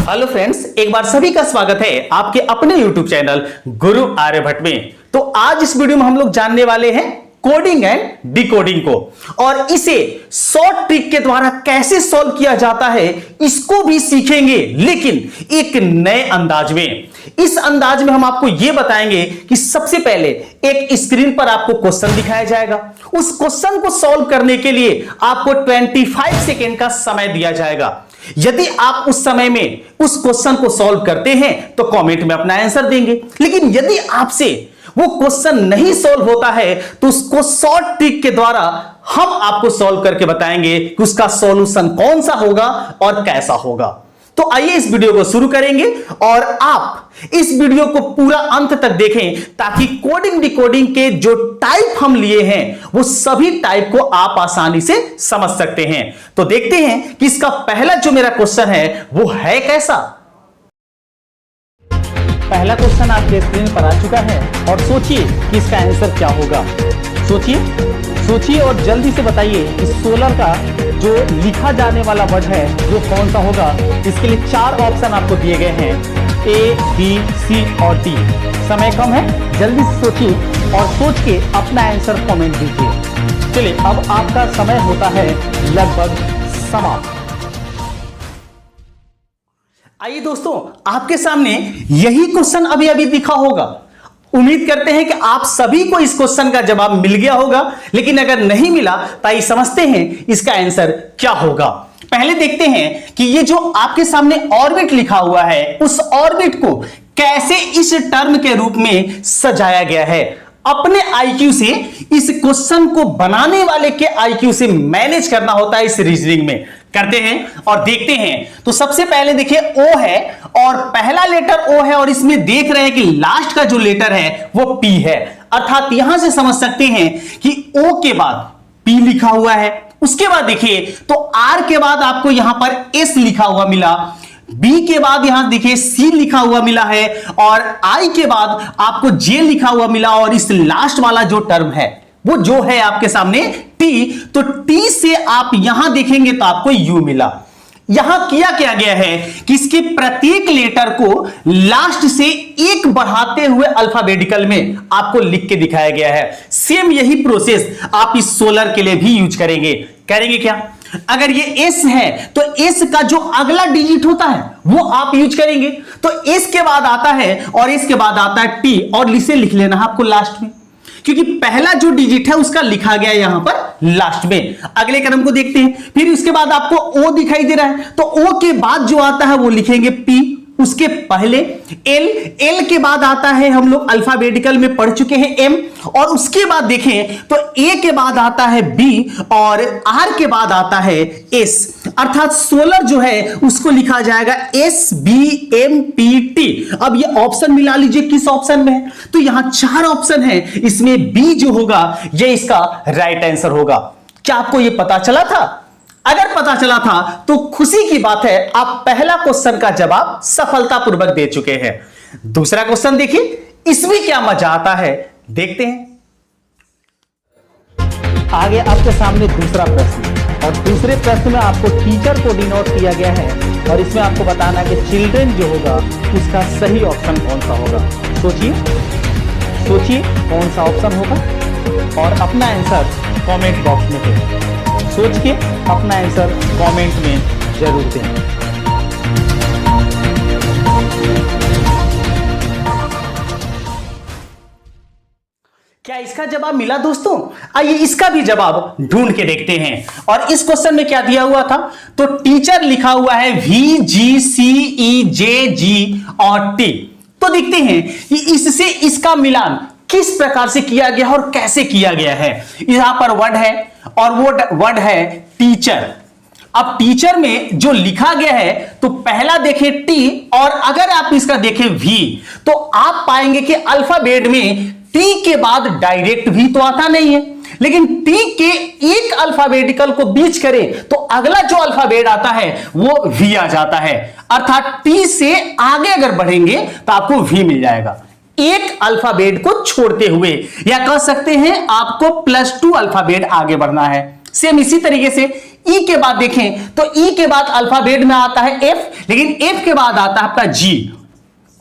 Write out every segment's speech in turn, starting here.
Hello friends, एक बार सभी का स्वागत है आपके अपने YouTube चैनल गुरु आर्यभट्ट में। तो आज इस वीडियो में हम लोग जानने वाले हैं कोडिंग एंड डिकोडिंग को, और इसे शॉर्ट ट्रिक के द्वारा कैसे सॉल्व किया जाता है इसको भी सीखेंगे, लेकिन एक नए अंदाज में। इस अंदाज में हम आपको यह बताएंगे कि सबसे पहले एक स्क्रीन पर आपको क्वेश्चन दिखाया जाएगा। उस क्वेश्चन को सॉल्व करने के लिए आपको 25 सेकेंड का समय दिया जाएगा। यदि आप उस समय में उस क्वेश्चन को सॉल्व करते हैं तो कमेंट में अपना आंसर देंगे, लेकिन यदि आपसे वो क्वेश्चन नहीं सॉल्व होता है तो उसको शॉर्ट ट्रिक के द्वारा हम आपको सॉल्व करके बताएंगे कि उसका सॉल्यूशन कौन सा होगा और कैसा होगा। तो आइए इस वीडियो को शुरू करेंगे और आप इस वीडियो को पूरा अंत तक देखें ताकि कोडिंग डिकोडिंग के जो टाइप हम लिए हैं वो सभी टाइप को आप आसानी से समझ सकते हैं। तो देखते हैं कि इसका पहला जो मेरा क्वेश्चन है वो है कैसा। पहला क्वेश्चन आपके स्क्रीन पर आ चुका है और सोचिए कि इसका आंसर क्या होगा। सोचिए और जल्दी से बताइए कि सोलर का जो लिखा जाने वाला वर्ड है वो कौन सा होगा। इसके लिए 4 ऑप्शन आपको दिए गए हैं, A, B, C और D। समय कम है, जल्दी से सोचिए और सोच के अपना आंसर कमेंट दीजिए। चलिए, अब आपका समय होता है लगभग समाप्त। आइए दोस्तों, आपके सामने यही क्वेश्चन अभी अभी दिखा होगा। उम्मीद करते हैं कि आप सभी को इस क्वेश्चन का जवाब मिल गया होगा, लेकिन अगर नहीं मिला तो आइए समझते हैं इसका आंसर क्या होगा। पहले देखते हैं कि ये जो आपके सामने ऑर्बिट लिखा हुआ है उस ऑर्बिट को कैसे इस टर्म के रूप में सजाया गया है। अपने आईक्यू से इस क्वेश्चन को बनाने वाले के आईक्यू से मैनेज करना होता है। इस रीजनिंग में करते हैं और देखते हैं। तो सबसे पहले देखिए O है और पहला लेटर O है और इसमें देख रहे हैं कि लास्ट का जो लेटर है वो P है, अर्थात यहां से समझ सकते हैं कि O के बाद P लिखा हुआ है। उसके बाद देखिए तो R के बाद आपको यहां पर S लिखा हुआ मिला, B के बाद यहां देखिए C लिखा हुआ मिला है और I के बाद आपको J लिखा हुआ मिला, और इस लास्ट वाला जो टर्म है वो जो है आपके सामने T। तो T से आप यहां देखेंगे तो आपको U मिला। यहां किया क्या गया है कि इसके प्रत्येक लेटर को लास्ट से एक बढ़ाते हुए अल्फाबेटिकल में आपको लिख के दिखाया गया है। सेम यही प्रोसेस आप इस सोलर के लिए भी यूज करेंगे। क्या अगर ये S है तो S का जो अगला डिजिट होता है वो आप यूज करेंगे। तो S के बाद आता है और S के बाद आता है T, और इसे लिख लेना है आपको लास्ट में, क्योंकि पहला जो डिजिट है उसका लिखा गया यहां पर लास्ट में। अगले क्रम को देखते हैं। फिर उसके बाद आपको O दिखाई दे रहा है तो O के बाद जो आता है वो लिखेंगे P, उसके पहले L के बाद आता है, हम लोग अल्फाबेटिकल में पढ़ चुके हैं M, और उसके बाद देखें तो A के बाद आता है B और R के बाद आता है S, अर्थात सोलर जो है उसको लिखा जाएगा SBMPT। अब ये ऑप्शन मिला लीजिए किस ऑप्शन में है, तो यहां 4 ऑप्शन है, इसमें B जो होगा ये इसका राइट आंसर होगा। क्या आपको ये पता चला था? अगर पता चला था तो खुशी की बात है, आप पहला क्वेश्चन का जवाब सफलतापूर्वक दे चुके हैं। दूसरा क्वेश्चन देखिए, इसमें क्या मजा आता है, देखते हैं। आगे आपके सामने दूसरा प्रश्न, और दूसरे प्रश्न में आपको टीचर को डिनोट किया गया है और इसमें आपको बताना है कि चिल्ड्रन जो होगा उसका सही ऑप्शन कौन सा होगा। सोचिए कौन सा ऑप्शन होगा और अपना आंसर कमेंट बॉक्स में दें। सोच के अपना आंसर कमेंट में जरूर दें। क्या इसका जवाब मिला दोस्तों? आइए इसका भी जवाब ढूंढ के देखते हैं। और इस क्वेश्चन में क्या दिया हुआ था, तो टीचर लिखा हुआ है VGCEJG और T। तो देखते हैं कि इससे इसका मिलान किस प्रकार से किया गया और कैसे किया गया है। यहां पर वर्ड है और वो वर्ड है टीचर। अब टीचर में जो लिखा गया है तो पहला देखें T, और अगर आप इसका देखें V तो आप पाएंगे कि अल्फाबेट में T के बाद डायरेक्ट V तो आता नहीं है, लेकिन T के एक अल्फाबेटिकल को बीच करें तो अगला जो अल्फाबेट आता है वो V आ जाता है, अर्थात T से आगे अगर बढ़ेंगे तो आपको V मिल जाएगा। एक अल्फाबेट को छोड़ते हुए, या कह सकते हैं आपको +2 अल्फाबेट आगे बढ़ना है। सेम इसी तरीके से ई के बाद देखें तो ई के बाद अल्फाबेट में आता है एफ, लेकिन एफ के बाद आता है आपका जी।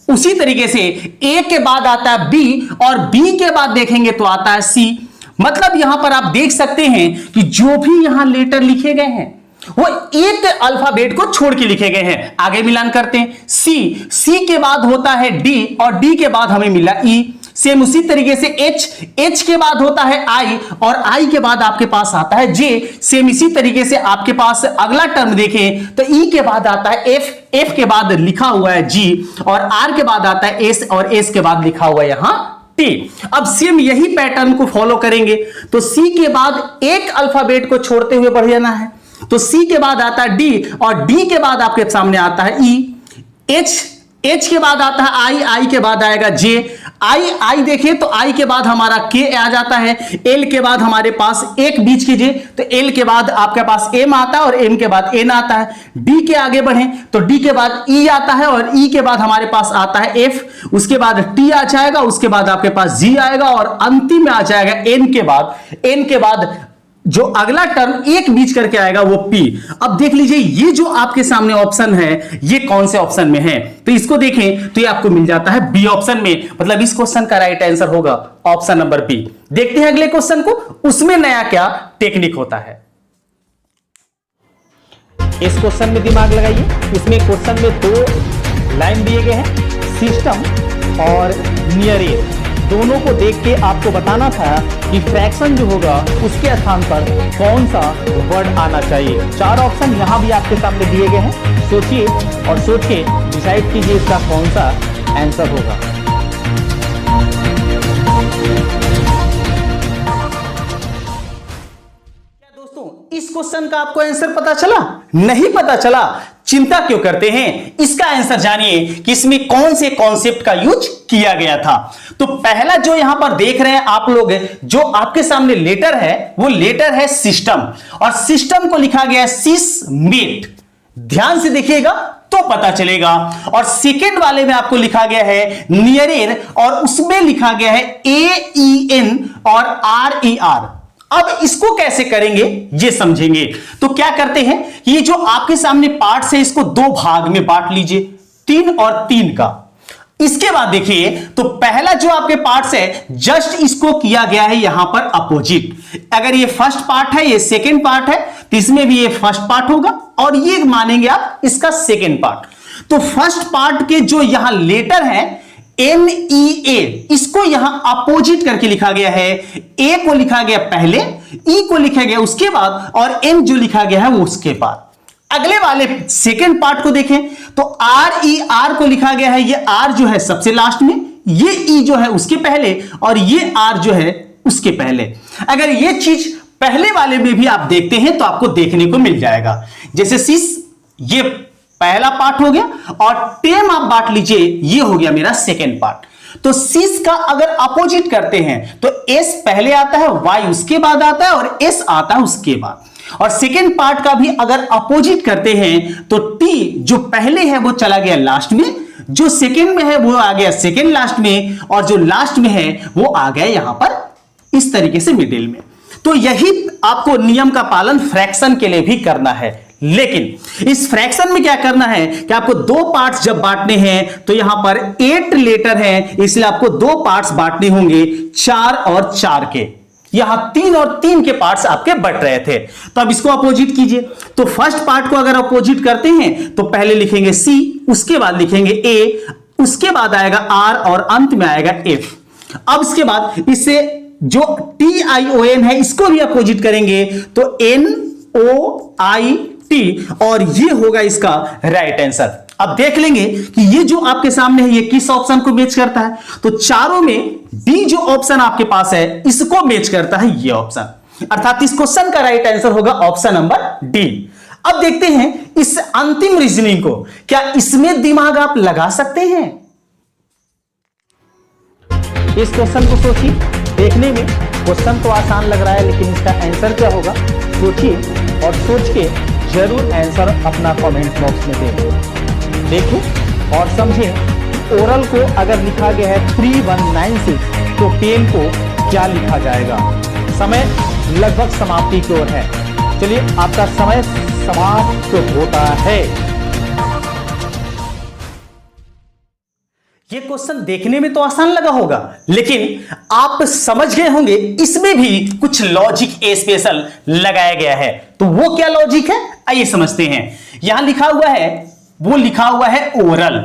उसी तरीके से ए के बाद आता है बी और बी के बाद देखेंगे तो आता है सी। मतलब यहां पर आप देख सकते हैं कि जो भी यहां लेटर लिखे गए हैं वो एक अल्फाबेट को छोड़ के लिखे गए हैं। आगे मिलान करते हैं, सी, सी के बाद होता है डी और डी के बाद हमें मिला ई। सेम उसी तरीके से एच, एच के बाद होता है आई और आई के बाद आपके पास आता है जे। सेम इसी तरीके से आपके पास अगला टर्म देखें तो ई के बाद आता है एफ, एफ के बाद लिखा हुआ है जी और आर के बाद आता है एस और एस के बाद लिखा हुआ है यहां टी। अब सेम यही पैटर्न को फॉलो करेंगे तो सी के बाद एक अल्फाबेट को छोड़ते हुए बढ़ जाना है, तो सी के बाद आता है डी और डी के बाद आपके सामने आता है ई। एच, एच के बाद आता है आई, आई के बाद आएगा जे। आई, आई देखें तो आई के बाद हमारा के आ जाता है, एल के बाद हमारे पास एक बीच कीजिए तो एल के बाद आपके पास एम आता है और एम के बाद एन आता है। डी के आगे बढ़े तो डी के बाद ई आता है और ई के बाद हमारे पास आता है एफ, उसके बाद टी आ जाएगा, उसके बाद आपके पास जी आएगा और अंतिम में आ जाएगा एन के बाद। एन के बाद जो अगला टर्म एक बीच करके आएगा वो पी। अब देख लीजिए ये जो आपके सामने ऑप्शन है ये कौन से ऑप्शन में है, तो इसको देखें तो ये आपको मिल जाता है बी ऑप्शन में। मतलब इस क्वेश्चन का राइट आंसर होगा ऑप्शन नंबर बी। देखते हैं अगले क्वेश्चन को, उसमें नया क्या टेक्निक होता है। इस क्वेश्चन में दिमाग लगाइए। इसमें क्वेश्चन में दो लाइन दिए गए हैं, सिस्टम और नियर एज। दोनों को देख के आपको बताना था कि फ्रैक्शन जो होगा उसके स्थान पर कौन सा वर्ड आना चाहिए। चार ऑप्शन यहां भी आपके सामने दिए गए हैं, सोचिए और सोच के डिसाइड कीजिए इसका कौन सा आंसर होगा। क्या दोस्तों इस क्वेश्चन का आपको आंसर पता चला? नहीं पता चला? चिंता क्यों करते हैं, इसका आंसर जानिए कि इसमें कौन से कॉन्सेप्ट का यूज किया गया था। तो पहला जो यहां पर देख रहे हैं आप लोग, जो आपके सामने लेटर है वो लेटर है सिस्टम और सिस्टम को लिखा गया है सिसमेट। ध्यान से देखिएगा तो पता चलेगा। और सेकेंड वाले में आपको लिखा गया है नियरेर और उसमें लिखा गया है AEN और RER। अब इसको कैसे करेंगे ये समझेंगे। तो क्या करते हैं, ये जो आपके सामने पार्ट्स है इसको दो भाग में बांट लीजिए, 3 और 3 का। इसके बाद देखिए तो पहला जो आपके पार्ट्स है जस्ट इसको किया गया है यहां पर अपोजिट। अगर ये फर्स्ट पार्ट है, ये सेकेंड पार्ट है, तो इसमें भी ये फर्स्ट पार्ट होगा और ये मानेंगे आप इसका सेकेंड पार्ट। तो फर्स्ट पार्ट के जो यहां लेटर है NEA, इसको यहां अपोजिट करके लिखा गया है। ए को लिखा गया पहले, ई को लिखा गया उसके बाद और एन जो लिखा गया है वो उसके बाद। अगले वाले सेकेंड पार्ट को देखें तो RER को लिखा गया है, ये R जो है सबसे लास्ट में, ये E जो है उसके पहले और ये R जो है उसके पहले। अगर ये चीज पहले वाले में भी आप देखते हैं तो आपको देखने को मिल जाएगा। जैसे सिस ये पहला पार्ट हो गया और टेम आप बांट लीजिए, ये हो गया मेरा सेकेंड पार्ट। तो सिस का अगर अपोजिट करते हैं तो एस पहले आता है, वाई उसके बाद आता है और एस आता है उसके बाद। और सेकेंड पार्ट का भी अगर अपोजिट करते हैं तो टी जो पहले है वो चला गया लास्ट में, जो सेकेंड में है वो आ गया सेकेंड लास्ट में और जो लास्ट में है वो आ गया यहां पर इस तरीके से मिडिल में। तो यही आपको नियम का पालन फ्रैक्शन के लिए भी करना है। लेकिन इस फ्रैक्शन में क्या करना है कि आपको दो पार्ट्स जब बांटने हैं तो यहां पर 8 लेटर है, इसलिए आपको दो पार्ट्स बांटने होंगे 4 और 4 के। यहां 3 और 3 के पार्ट्स आपके बट रहे थे, तो अब इसको अपोजिट कीजिए। तो फर्स्ट पार्ट को अगर अपोजिट करते हैं तो पहले लिखेंगे C, उसके बाद लिखेंगे A, उसके बाद आएगा R और अंत में आएगा F। अब इसके बाद इससे जो TION है इसको भी अपोजिट करेंगे तो NOIT और ये होगा इसका राइट आंसर। अब देख लेंगे कि ये जो आपके सामने है ये किस ऑप्शन को मैच करता है। तो चारों में डी जो ऑप्शन आपके पास है इसको मैच करता है ये ऑप्शन, अर्थात इस क्वेश्चन का राइट आंसर होगा ऑप्शन नंबर डी। अब देखते हैं इस अंतिम रीजनिंग को, क्या इसमें दिमाग आप लगा सकते हैं? इस क्वेश्चन को सोचिए, देखने में क्वेश्चन तो आसान लग रहा है लेकिन इसका आंसर क्या होगा सोचिए और सोच के जरूर आंसर अपना कमेंट बॉक्स में दें। देखिए और समझें ओरल को अगर लिखा गया है 3196 तो पेन को क्या लिखा जाएगा। समय लगभग समाप्ति की ओर है। चलिए आपका समय समाप्त होता है। ये क्वेश्चन देखने में तो आसान लगा होगा, लेकिन आप समझ गए होंगे इसमें भी कुछ लॉजिक स्पेशल लगाया गया है। तो वो क्या लॉजिक है, आइए समझते हैं। यहां लिखा हुआ है, वो लिखा हुआ है ओरल,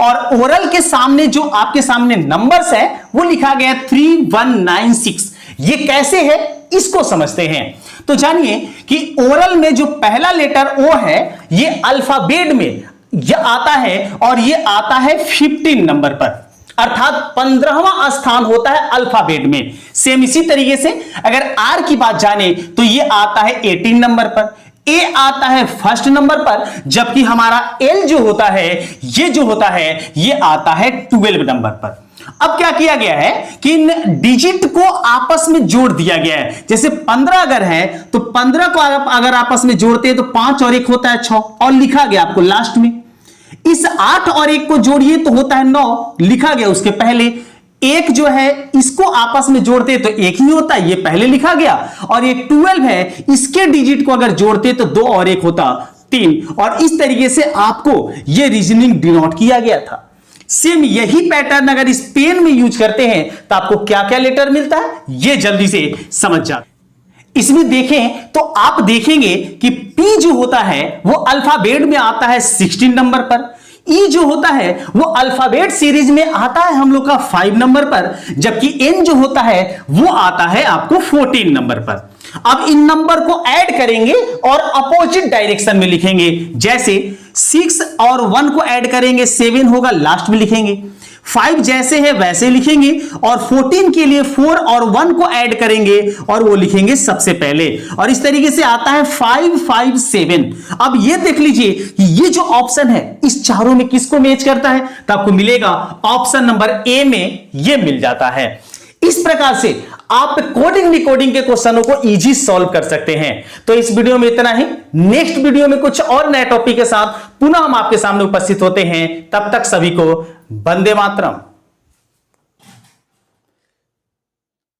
और ओरल के सामने जो आपके सामने नंबर्स है वो लिखा गया है 3196। ये कैसे है इसको समझते हैं। तो जानिए कि ओरल में जो पहला लेटर ओ है ये अल्फाबेट में ये आता है, और ये आता है 15 नंबर पर, अर्थात 15वां स्थान होता है अल्फाबेट में। सेम इसी तरीके से अगर आर की बात जाने तो ये आता है 18 नंबर पर, ए आता है फर्स्ट नंबर पर, जबकि हमारा एल जो होता है ये जो होता है ये आता है 12 नंबर पर। अब क्या किया गया है कि इन डिजिट को आपस में जोड़ दिया गया है। जैसे 15 अगर है तो 15 को अगर आपस में जोड़ते हैं तो 5 और 1 होता है 6, और लिखा गया आपको लास्ट में। इस 8 और 1 को जोड़िए तो होता है 9, लिखा गया उसके पहले। एक जो है इसको आपस में जोड़ते तो एक ही होता है, ये पहले लिखा गया। और ये 12 है, इसके डिजिट को अगर जोड़ते तो 2 और 1 होता 3, और इस तरीके से आपको ये रीजनिंग डिनोट किया गया था। सेम यही पैटर्न अगर इस पेन में यूज करते हैं तो आपको क्या क्या लेटर मिलता है ये जल्दी से समझ जाए। इसमें देखें तो आप देखेंगे कि पी जो होता है वो अल्फाबेट में आता है 16 नंबर पर, ई जो होता है वो अल्फाबेट सीरीज में आता है हम लोग का 5 नंबर पर, जबकि एन जो होता है वो आता है आपको 14 नंबर पर। अब इन नंबर को ऐड करेंगे और अपोजिट डायरेक्शन में लिखेंगे। जैसे 6 और 1 को ऐड करेंगे 7 होगा, लास्ट में लिखेंगे। 5 जैसे है वैसे लिखेंगे, और 14 के लिए 4 और 1 को ऐड करेंगे और वो लिखेंगे सबसे पहले, और इस तरीके से आता है 5 5 7। अब ये देख लीजिए कि ये जो ऑप्शन है इस चारों में किसको मैच करता है, तो आपको मिलेगा ऑप्शन नंबर ए में ये मिल जाता है। इस प्रकार से आप कोडिंग डिकोडिंग के क्वेश्चनों को इजी सॉल्व कर सकते हैं। तो इस वीडियो में इतना ही। नेक्स्ट वीडियो में कुछ और नए टॉपिक के साथ पुनः हम आपके सामने उपस्थित होते हैं। तब तक सभी को वंदे मातरम।